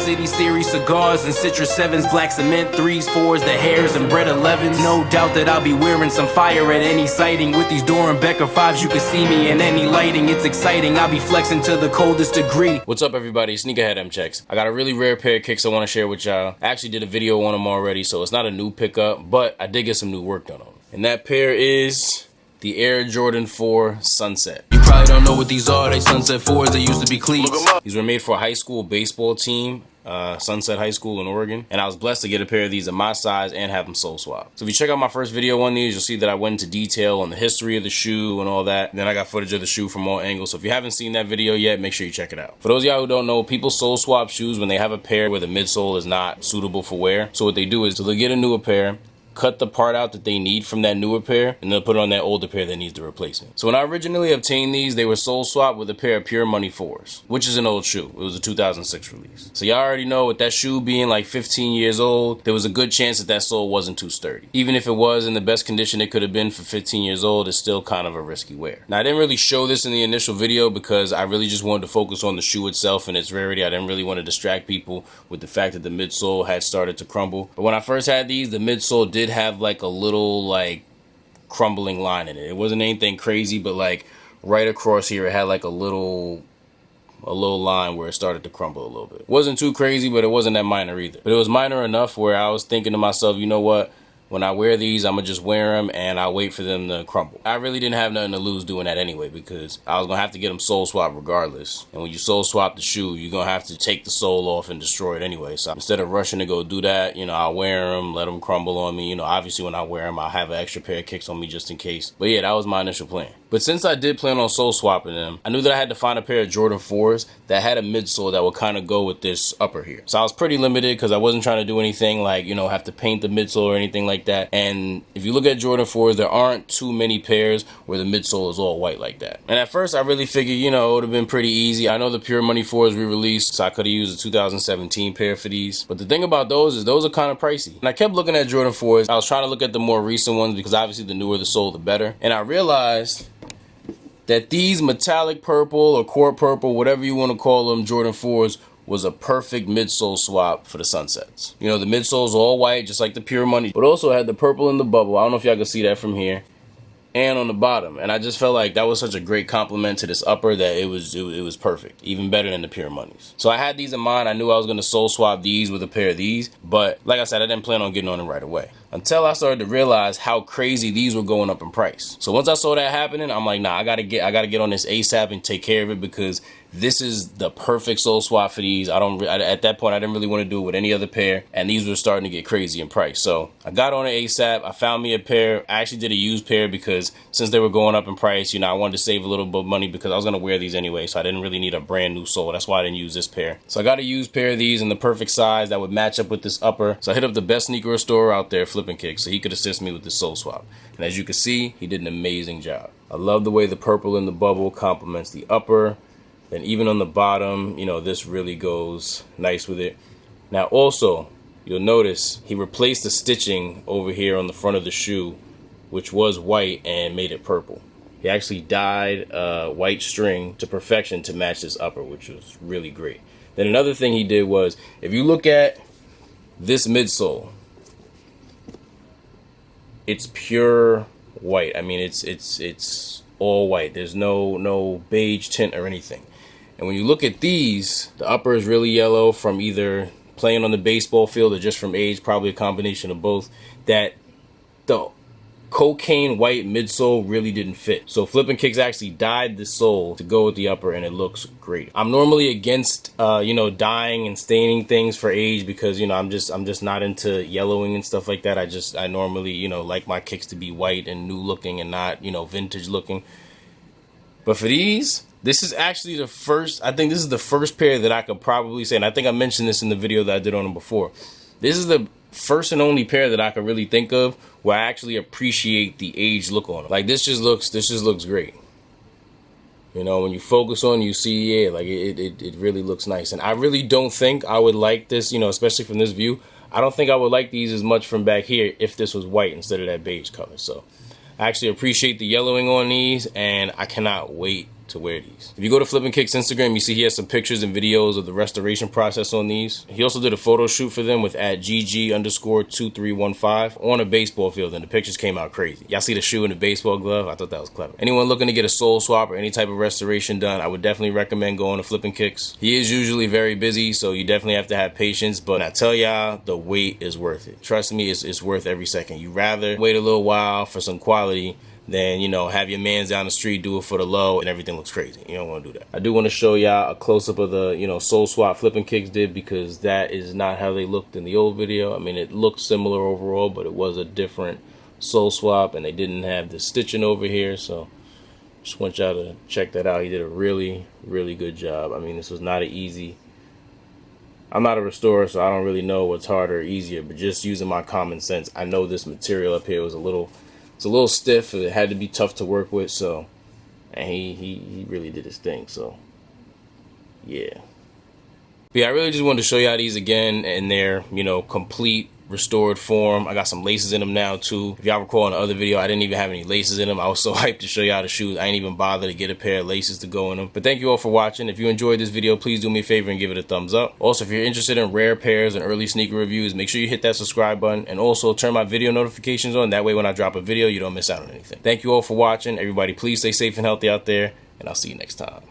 City series cigars and Citrus 7s, black cement 3s, 4s, the hairs and bread 11s. No doubt that I'll be wearing some fire at any sighting. With these Doran Becker 5s, you can see me in any lighting. It's exciting, I'll be flexing to the coldest degree. What's up, everybody? Sneakerhead M Checks. I got a really rare pair of kicks I want to share with y'all. I actually did a video on them already, so it's not a new pickup, but I did get some new work done on them. And that pair is the Air Jordan 4 Sunset. You probably don't know what these are. They Sunset 4s, they used to be cleats. These were made for a high school baseball team, Sunset High School in Oregon. And I was blessed to get a pair of these in my size and have them sole swap. So if you check out my first video on these, you'll see that I went into detail on the history of the shoe and all that. And then I got footage of the shoe from all angles. So if you haven't seen that video yet, make sure you check it out. For those of y'all who don't know, people sole swap shoes when they have a pair where the midsole is not suitable for wear. So what they do is they'll get a newer pair, cut the part out that they need from that newer pair, and they'll put it on that older pair that needs the replacement. So when I originally obtained these, they were sole swapped with a pair of Pure Money 4s, which is an old shoe. It was a 2006 release. So y'all already know, with that shoe being like 15 years old, there was a good chance that that sole wasn't too sturdy. Even if it was in the best condition it could have been for 15 years old, it's still kind of a risky wear. Now, I didn't really show this in the initial video because I really just wanted to focus on the shoe itself and its rarity. I didn't really want to distract people with the fact that the midsole had started to crumble. But when I first had these, the midsole did have like a little like crumbling line in it. It wasn't anything crazy, but like right across here it had like a little line where it started to crumble a little bit. It wasn't too crazy, but it wasn't that minor either. But it was minor enough where I was thinking to myself, you know what? When I wear these, I'm going to just wear them and I'll wait for them to crumble. I really didn't have nothing to lose doing that anyway because I was going to have to get them sole swap regardless. And when you sole swap the shoe, you're going to have to take the sole off and destroy it anyway. So instead of rushing to go do that, you know, I'll wear them, let them crumble on me. You know, obviously when I wear them, I'll have an extra pair of kicks on me just in case. But yeah, that was my initial plan. But since I did plan on sole swapping them, I knew that I had to find a pair of Jordan 4s that had a midsole that would kind of go with this upper here. So I was pretty limited because I wasn't trying to do anything like, you know, have to paint the midsole or anything like that. And if you look at Jordan 4s, there aren't too many pairs where the midsole is all white like that. And at first I really figured, you know, it would have been pretty easy. I know the Pure Money 4s re-released, so I could have used a 2017 pair for these. But the thing about those is those are kind of pricey. And I kept looking at Jordan 4s. I was trying to look at the more recent ones because obviously the newer the sole, the better. And I realized that these metallic purple or court purple, whatever you want to call them, Jordan 4s, was a perfect midsole swap for the Sunsets. You know, the midsole's all white, just like the Pure Money, but also had the purple in the bubble. I don't know if y'all can see that from here. And on the bottom. And I just felt like that was such a great compliment to this upper that it was perfect. Even better than the Pure Moneys. So I had these in mind. I knew I was going to sole swap these with a pair of these. But like I said, I didn't plan on getting on them right away. Until I started to realize how crazy these were going up in price. So once I saw that happening, I'm like, nah, I gotta get on this ASAP and take care of it because this is the perfect sole swap for these. At that point, I didn't really want to do it with any other pair, and these were starting to get crazy in price. So I got on it ASAP. I found me a pair. I actually did a used pair because since they were going up in price, you know, I wanted to save a little bit of money because I was gonna wear these anyway, so I didn't really need a brand new sole. That's why I didn't use this pair. So I got a used pair of these in the perfect size that would match up with this upper. So I hit up the best sneaker store out there, Flipping Kicks, so he could assist me with this sole swap. And as you can see, he did an amazing job. I love the way the purple in the bubble complements the upper. Then even on the bottom, you know, this really goes nice with it. Now also, you'll notice he replaced the stitching over here on the front of the shoe, which was white, and made it purple. He actually dyed white string to perfection to match this upper, which was really great. Then another thing he did was, if you look at this midsole, it's pure white. I mean, it's all white. There's no beige tint or anything. And when you look at these, the upper is really yellow from either playing on the baseball field or just from age, probably a combination of both. That the cocaine white midsole really didn't fit. So Flippin' Kicks actually dyed the sole to go with the upper, and it looks great. I'm normally against you know, dyeing and staining things for age because, you know, I'm just not into yellowing and stuff like that. I normally, you know, like my kicks to be white and new looking and not, you know, vintage looking. But for these, this is actually the first, I think this is the first pair that I could probably say, and I think I mentioned this in the video that I did on them before. This is the first and only pair that I could really think of where I actually appreciate the age look on them. Like this just looks great. You know, when you focus on it, you see, yeah, like it really looks nice. And I really don't think I would like this, you know, especially from this view. I don't think I would like these as much from back here if this was white instead of that beige color. So I actually appreciate the yellowing on these, and I cannot wait to wear these. If you go to Flippin' Kicks Instagram, you see he has some pictures and videos of the restoration process on these. He also did a photo shoot for them with @GG_2315 on a baseball field, and the pictures came out crazy. Y'all see the shoe and the baseball glove? I thought that was clever. Anyone looking to get a soul swap or any type of restoration done, I would definitely recommend going to Flippin' Kicks. He is usually very busy, so you definitely have to have patience, but I tell y'all, the wait is worth it. Trust me, it's worth every second. You rather wait a little while for some quality than, you know, have your mans down the street do it for the low and everything looks crazy. You don't want to do that. I do want to show y'all a close-up of the, you know, soul swap Flippin' Kicks did, because that is not how they looked in the old video. I mean, it looked similar overall, but it was a different soul swap, and they didn't have the stitching over here, so just want y'all to check that out. He did a really, really good job. I mean, this was not an easy... I'm not a restorer, so I don't really know what's harder or easier, but just using my common sense, I know this material up here was a little stiff. It had to be tough to work with, so, and he really did his thing, so yeah. But yeah, I really just wanted to show y'all these again in their, you know, complete restored form. I got some laces in them now too. If y'all recall in the other video, I didn't even have any laces in them. I was so hyped to show y'all the shoes, I ain't even bother to get a pair of laces to go in them. But thank you all for watching. If you enjoyed this video, please do me a favor and give it a thumbs up. Also, if you're interested in rare pairs and early sneaker reviews, make sure you hit that subscribe button, and also turn my video notifications on. That way when I drop a video, you don't miss out on anything. Thank you all for watching. Everybody, please stay safe and healthy out there, and I'll see you next time.